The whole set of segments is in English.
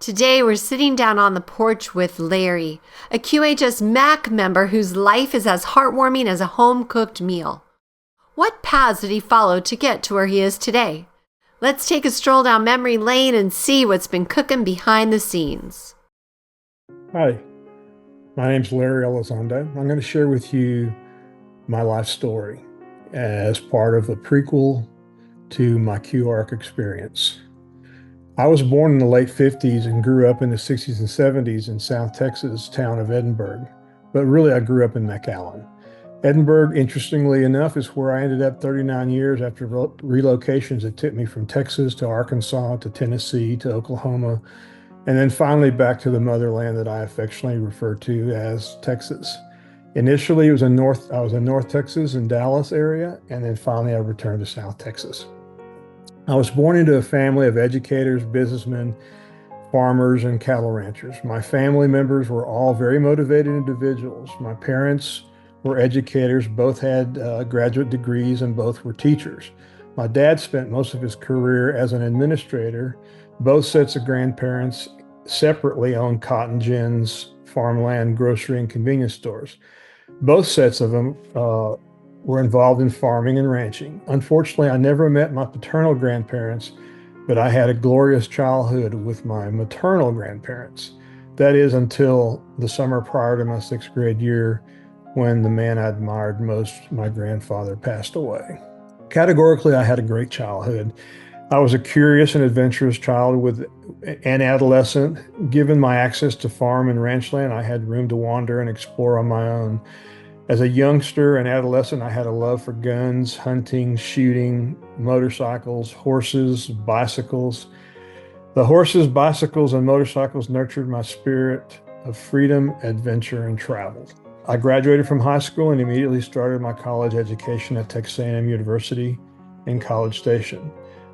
Today, we're sitting down on the porch with Larry, a QHS MAC member whose life is as heartwarming as a home-cooked meal. What paths did he follow to get to where he is today? Let's take a stroll down memory lane and see what's been cooking behind the scenes. Hi, my name's Larry Elizondo. I'm going to share with you my life story as part of a prequel to my QArc experience. I was born in the late 50s and grew up in the 60s and 70s in South Texas town of Edinburgh, but really I grew up in McAllen. Edinburgh, interestingly enough, is where I ended up 39 years after relocations that took me from Texas to Arkansas to Tennessee to Oklahoma, and then finally back to the motherland that I affectionately refer to as Texas. Initially, I was in North Texas in Dallas area, and then finally I returned to South Texas. I was born into a family of educators, businessmen, farmers, and cattle ranchers. My family members were all very motivated individuals. My parents were educators, both had graduate degrees, and both were teachers. My dad spent most of his career as an administrator. Both sets of grandparents separately owned cotton gins, farmland, grocery, and convenience stores. Both sets of them were involved in farming and ranching. Unfortunately, I never met my paternal grandparents, but I had a glorious childhood with my maternal grandparents. That is until the summer prior to my 6th grade year, when the man I admired most, my grandfather, passed away. Categorically, I had a great childhood. I was a curious and adventurous child with an adolescent. Given my access to farm and ranch land, I had room to wander and explore on my own. As a youngster and adolescent, I had a love for guns, hunting, shooting, motorcycles, horses, bicycles. The horses, bicycles, and motorcycles nurtured my spirit of freedom, adventure, and travel. I graduated from high school and immediately started my college education at Texas A&M University in College Station.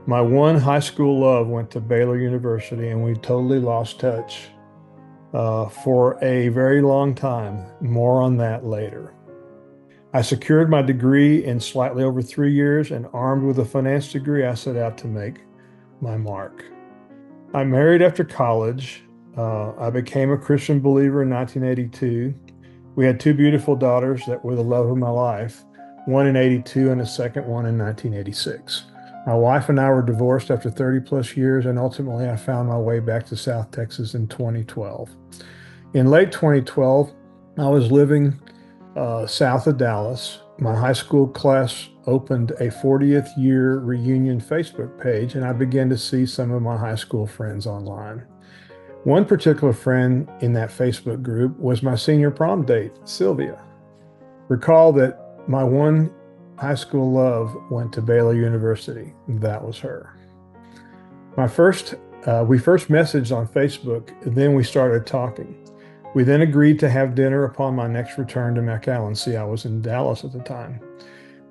My one high school love went to Baylor University, and we totally lost touch for a very long time. More on that later. I secured my degree in slightly over 3 years, and armed with a finance degree, I set out to make my mark. I married after college. I became a Christian believer in 1982. We had 2 beautiful daughters that were the love of my life, one in 82 and a second one in 1986. My wife and I were divorced after 30 plus years, and ultimately I found my way back to South Texas in 2012. In late 2012, I was living south of Dallas. My high school class opened a 40th year reunion Facebook page, and I began to see some of my high school friends online. One particular friend in that Facebook group was my senior prom date, Sylvia. Recall that my one high school love went to Baylor University. That was her. We first messaged on Facebook, then we started talking. We then agreed to have dinner upon my next return to McAllen. See, I was in Dallas at the time.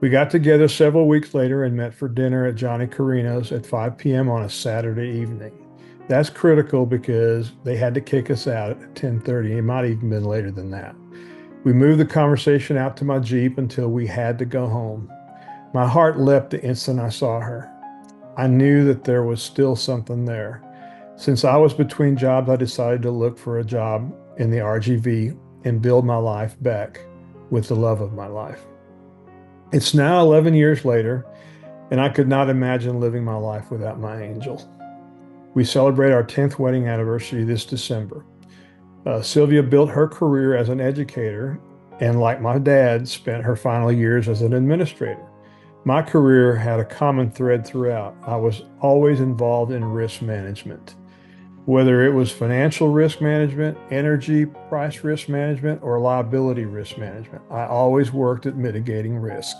We got together several weeks later and met for dinner at Johnny Carino's at 5 p.m. on a Saturday evening. That's critical because they had to kick us out at 10:30. It might have even been later than that. We moved the conversation out to my Jeep until we had to go home. My heart leapt the instant I saw her. I knew that there was still something there. Since I was between jobs, I decided to look for a job in the RGV and build my life back with the love of my life. It's now 11 years later, and I could not imagine living my life without my angel. We celebrate our 10th wedding anniversary this December. Sylvia built her career as an educator, and like my dad, spent her final years as an administrator. My career had a common thread throughout. I was always involved in risk management. Whether it was financial risk management, energy price risk management, or liability risk management, I always worked at mitigating risk.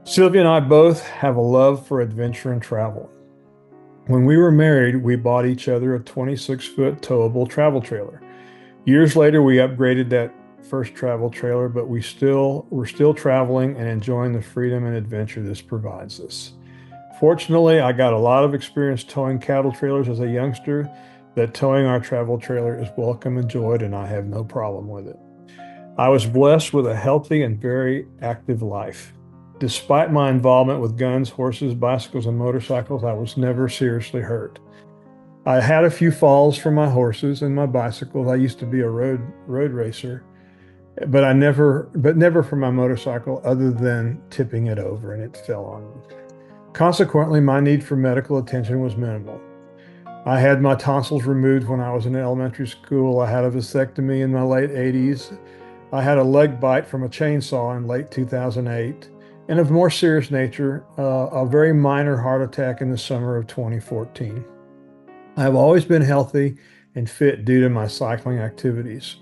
Sylvia and I both have a love for adventure and travel. When we were married, we bought each other a 26-foot towable travel trailer. Years later, we upgraded that first travel trailer, but we're still traveling and enjoying the freedom and adventure this provides us. Fortunately, I got a lot of experience towing cattle trailers as a youngster. That towing our travel trailer is welcome, enjoyed, and I have no problem with it. I was blessed with a healthy and very active life. Despite my involvement with guns, horses, bicycles, and motorcycles, I was never seriously hurt. I had a few falls from my horses and my bicycles. I used to be a road racer, but never from my motorcycle other than tipping it over and it fell on me. Consequently, my need for medical attention was minimal. I had my tonsils removed when I was in elementary school. I had a vasectomy in my late 80s. I had a leg bite from a chainsaw in late 2008. And of more serious nature, a very minor heart attack in the summer of 2014. I have always been healthy and fit due to my cycling activities.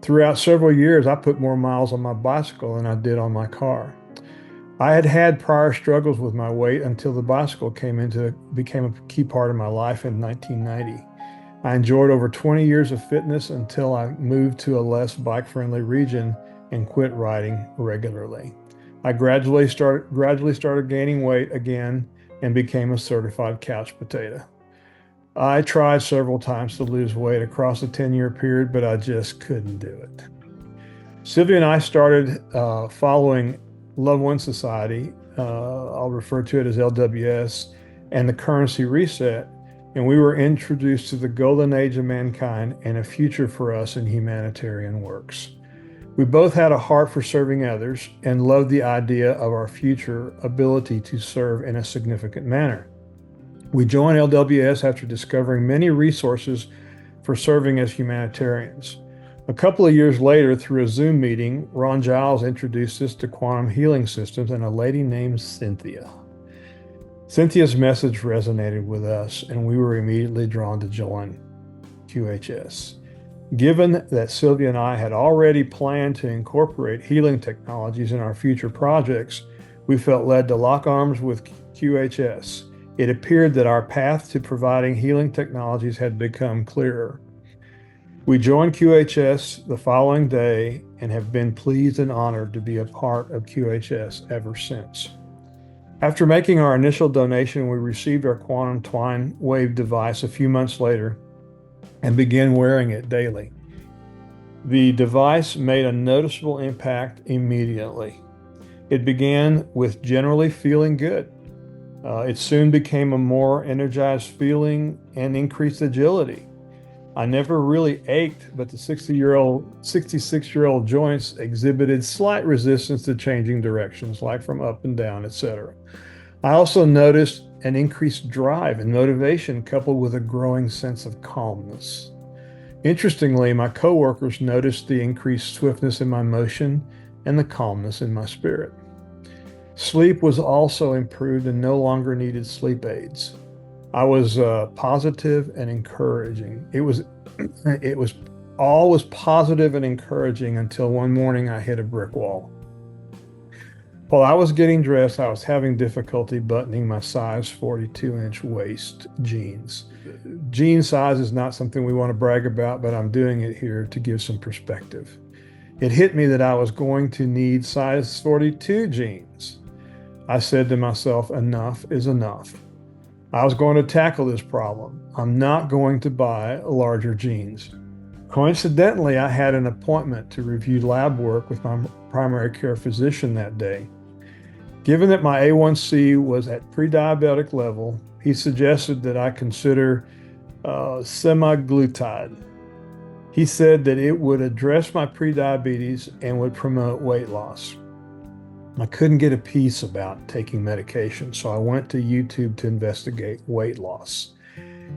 Throughout several years, I put more miles on my bicycle than I did on my car. I had had prior struggles with my weight until the bicycle became a key part of my life in 1990. I enjoyed over 20 years of fitness until I moved to a less bike-friendly region and quit riding regularly. I gradually started gaining weight again and became a certified couch potato. I tried several times to lose weight across a 10-year period, but I just couldn't do it. Sylvia and I started following Loved One Society, I'll refer to it as LWS, and the Currency Reset, and we were introduced to the golden age of mankind and a future for us in humanitarian works. We both had a heart for serving others and loved the idea of our future ability to serve in a significant manner. We joined LWS after discovering many resources for serving as humanitarians. A couple of years later, through a Zoom meeting, Ron Giles introduced us to quantum healing systems and a lady named Cynthia. Cynthia's message resonated with us, and we were immediately drawn to join QHS. Given that Sylvia and I had already planned to incorporate healing technologies in our future projects, we felt led to lock arms with QHS. It appeared that our path to providing healing technologies had become clearer. We joined QHS the following day and have been pleased and honored to be a part of QHS ever since. After making our initial donation, we received our quantum Twine Wave device a few months later and began wearing it daily. The device made a noticeable impact immediately. It began with generally feeling good. It soon became a more energized feeling and increased agility. I never really ached, but the 66-year-old joints exhibited slight resistance to changing directions, like from up and down, etc. I also noticed an increased drive and motivation coupled with a growing sense of calmness. Interestingly, my coworkers noticed the increased swiftness in my motion and the calmness in my spirit. Sleep was also improved and no longer needed sleep aids. I was positive and encouraging. It was all positive and encouraging until one morning I hit a brick wall. While I was getting dressed, I was having difficulty buttoning my size 42-inch waist jeans. Jean size is not something we want to brag about, but I'm doing it here to give some perspective. It hit me that I was going to need size 42 jeans. I said to myself, enough is enough. I was going to tackle this problem. I'm not going to buy larger jeans. Coincidentally, I had an appointment to review lab work with my primary care physician that day. Given that my A1C was at pre-diabetic level, he suggested that I consider semaglutide. He said that it would address my prediabetes and would promote weight loss. I couldn't get a peace about taking medication, so I went to YouTube to investigate weight loss.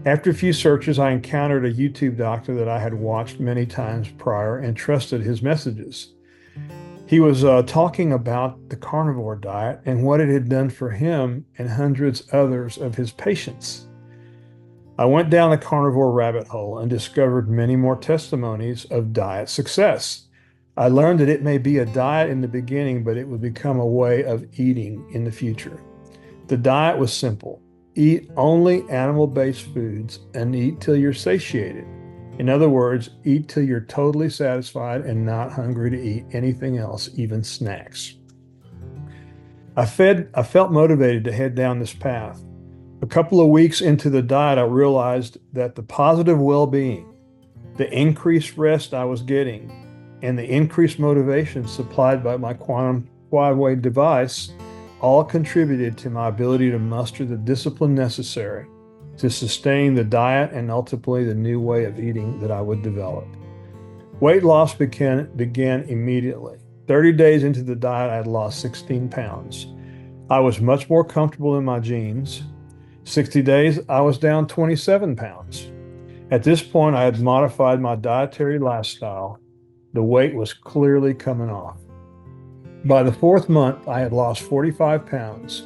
After a few searches, I encountered a YouTube doctor that I had watched many times prior and trusted his messages. He was talking about the carnivore diet and what it had done for him and hundreds others of his patients. I went down the carnivore rabbit hole and discovered many more testimonies of diet success. I learned that it may be a diet in the beginning, but it would become a way of eating in the future. The diet was simple. Eat only animal-based foods and eat till you're satiated. In other words, eat till you're totally satisfied and not hungry to eat anything else, even snacks. I felt motivated to head down this path. A couple of weeks into the diet, I realized that the positive well-being, the increased rest I was getting, and the increased motivation supplied by my quantum Twine Wave device all contributed to my ability to muster the discipline necessary to sustain the diet and ultimately the new way of eating that I would develop. Weight loss began immediately. 30 days into the diet, I had lost 16 pounds. I was much more comfortable in my jeans. 60 days, I was down 27 pounds. At this point, I had modified my dietary lifestyle. The weight was clearly coming off. By the 4th month, I had lost 45 pounds,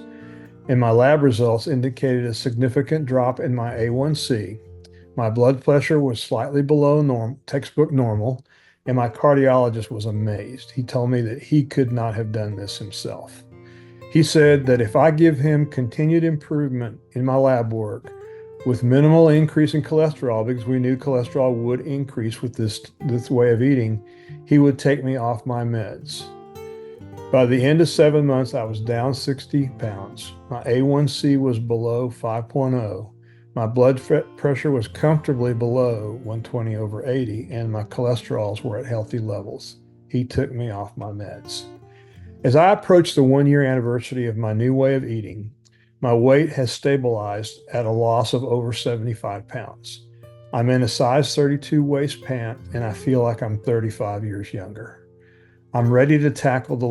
and my lab results indicated a significant drop in my A1C. My blood pressure was slightly below textbook normal, and my cardiologist was amazed. He told me that he could not have done this himself. He said that if I give him continued improvement in my lab work with minimal increase in cholesterol, because we knew cholesterol would increase with this way of eating, he would take me off my meds. By the end of 7 months, I was down 60 pounds. My A1C was below 5.0. My blood pressure was comfortably below 120/80, and my cholesterols were at healthy levels. He took me off my meds. As I approach the 1-year anniversary of my new way of eating, my weight has stabilized at a loss of over 75 pounds. I'm in a size 32 waist pant, and I feel like I'm 35 years younger. I'm ready to tackle the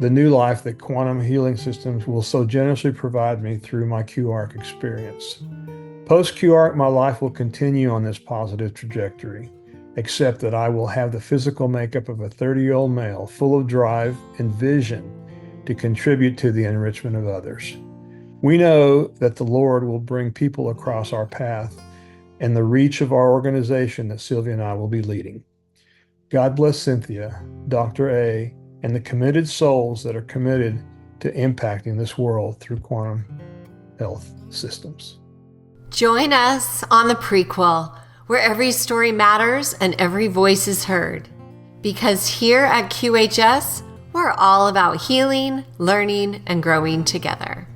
new life that quantum healing systems will so generously provide me through my QArc experience. Post QArc, my life will continue on this positive trajectory, except that I will have the physical makeup of a 30-year-old male full of drive and vision to contribute to the enrichment of others. We know that the Lord will bring people across our path and the reach of our organization that Sylvia and I will be leading. God bless Cynthia, Dr. A, and the committed souls that are committed to impacting this world through quantum health systems. Join us on the Prequel, where every story matters and every voice is heard. Because here at QHS, we're all about healing, learning, and growing together.